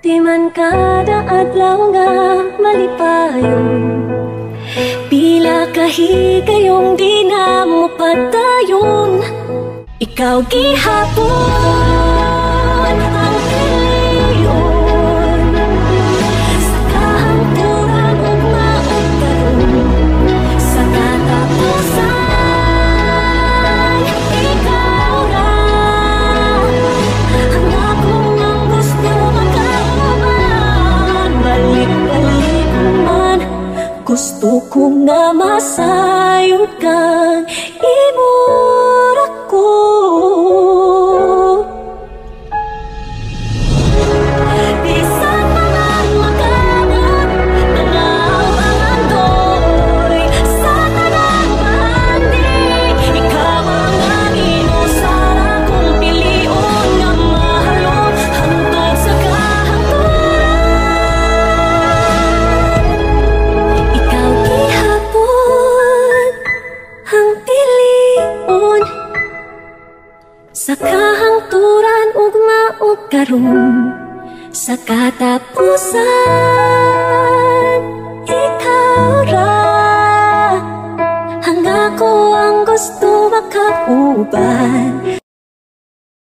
Di man kada adlaw nga malipayon, pila kahigayong di na mo padayon. Ikaw gihapon ang piliyon, sa kahanturan ug maugtaron, sa katapusan ikaw ra ang akong ang gusto makauban. Balik-balik man gusto ko nga masayod kang ibor ako. Bisan mga maganap, tanaw ang doy sa tanang bandi, ikaw ang inusara kong pilion nga mahalon hangtod sa kahanturan. Ikaw gihapon ang pilion, sa kahangturan ug maugkaron, sa katapusan ikaw ra ang ako ang gusto makauban.